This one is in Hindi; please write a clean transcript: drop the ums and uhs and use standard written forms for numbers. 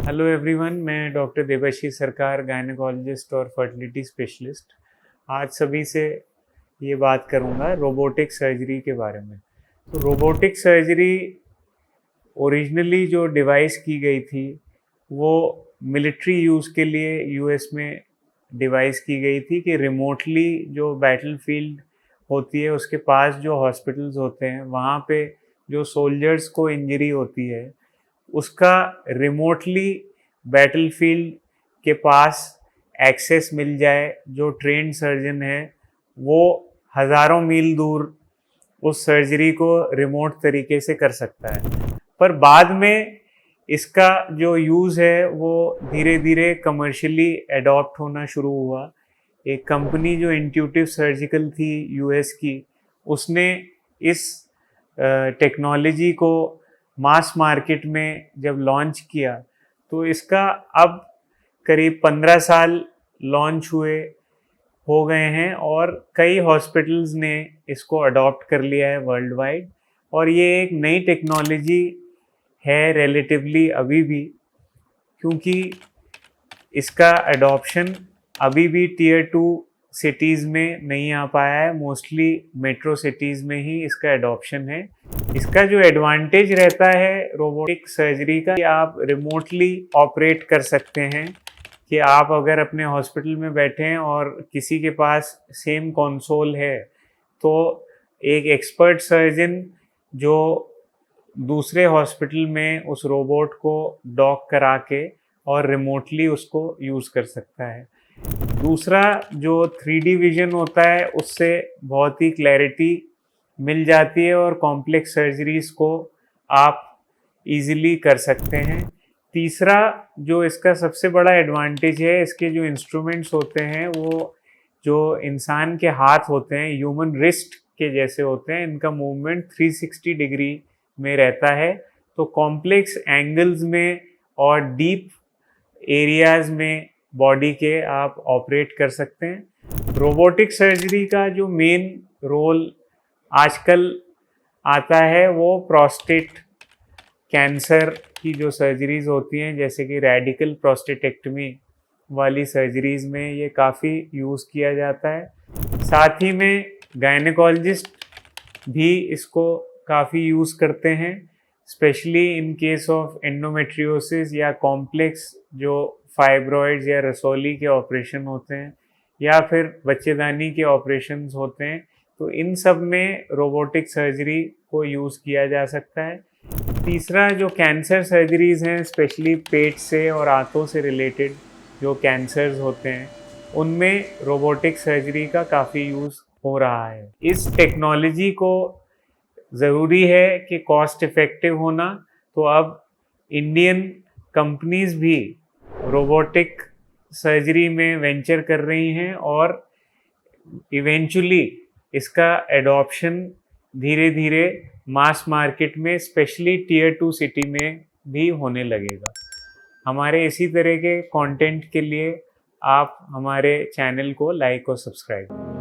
हेलो एवरीवन, मैं डॉक्टर देबाशीष सरकार, गायनेकोलॉजिस्ट और फर्टिलिटी स्पेशलिस्ट। आज सभी से ये बात करूँगा रोबोटिक सर्जरी के बारे में। तो रोबोटिक सर्जरी ओरिजिनली जो डिवाइस की गई थी वो मिलिट्री यूज़ के लिए यूएस में डिवाइस की गई थी कि रिमोटली जो बैटलफील्ड होती है उसके पास जो हॉस्पिटल्स होते हैं वहाँ पे जो सोल्जर्स को इंजरी होती है उसका रिमोटली बैटलफील्ड के पास एक्सेस मिल जाए। जो ट्रेंड सर्जन है वो हज़ारों मील दूर उस सर्जरी को रिमोट तरीके से कर सकता है। पर बाद में इसका जो यूज़ है वो धीरे धीरे कमर्शियली एडॉप्ट होना शुरू हुआ। एक कंपनी जो इंट्यूटिव सर्जिकल थी यूएस की, उसने इस टेक्नोलॉजी को मास मार्केट में जब लॉन्च किया तो इसका अब करीब 15 साल लॉन्च हुए हो गए हैं और कई हॉस्पिटल्स ने इसको अडॉप्ट कर लिया है वर्ल्ड वाइड। और ये एक नई टेक्नोलॉजी है रिलेटिवली अभी भी, क्योंकि इसका अडॉप्शन अभी भी टीयर 2 सिटीज़ में नहीं आ पाया है। मोस्टली मेट्रो सिटीज़ में ही इसका एडॉप्शन है। इसका जो एडवांटेज रहता है रोबोटिक सर्जरी का, कि आप रिमोटली ऑपरेट कर सकते हैं। कि आप अगर अपने हॉस्पिटल में बैठे हैं और किसी के पास सेम कंसोल है तो एक एक्सपर्ट सर्जन जो दूसरे हॉस्पिटल में उस रोबोट को डॉक करा के और रिमोटली उसको यूज़ कर सकता है। दूसरा जो 3D विज़न होता है उससे बहुत ही क्लैरिटी मिल जाती है और कॉम्प्लेक्स सर्जरीज़ को आप इजीली कर सकते हैं। तीसरा जो इसका सबसे बड़ा एडवांटेज है, इसके जो इंस्ट्रूमेंट्स होते हैं वो जो इंसान के हाथ होते हैं, ह्यूमन रिस्ट के जैसे होते हैं। इनका मूवमेंट 360 डिग्री में रहता है, तो कॉम्प्लेक्स एंगल्स में और डीप एरियाज़ में बॉडी के आप ऑपरेट कर सकते हैं। रोबोटिक सर्जरी का जो मेन रोल आजकल आता है वो प्रोस्टेट कैंसर की जो सर्जरीज़ होती हैं, जैसे कि रेडिकल प्रोस्टेटेक्टमी वाली सर्जरीज़ में ये काफ़ी यूज़ किया जाता है। साथ ही में गायनेकोलॉजिस्ट भी इसको काफ़ी यूज़ करते हैं, specially in case of endometriosis या कॉम्प्लेक्स जो फाइब्रॉइड्स या रसौली के ऑपरेशन होते हैं या फिर बच्चेदानी के ऑपरेशंस होते हैं। तो इन सब में रोबोटिक सर्जरी को यूज़ किया जा सकता है। तीसरा जो कैंसर सर्जरीज़ हैं, स्पेशली पेट से और आंतों से रिलेटेड जो कैंसर्स होते हैं, उनमें रोबोटिक सर्जरी का काफ़ी यूज़ हो रहा है। इस टेक्नोलॉजी को ज़रूरी है कि कॉस्ट इफ़ेक्टिव होना, तो अब इंडियन कंपनीज़ भी रोबोटिक सर्जरी में वेंचर कर रही हैं और इवेंचुअली इसका एडॉप्शन धीरे धीरे मास मार्केट में, स्पेशली टीयर 2 सिटी में भी होने लगेगा। हमारे इसी तरह के कंटेंट के लिए आप हमारे चैनल को लाइक और सब्सक्राइब करें।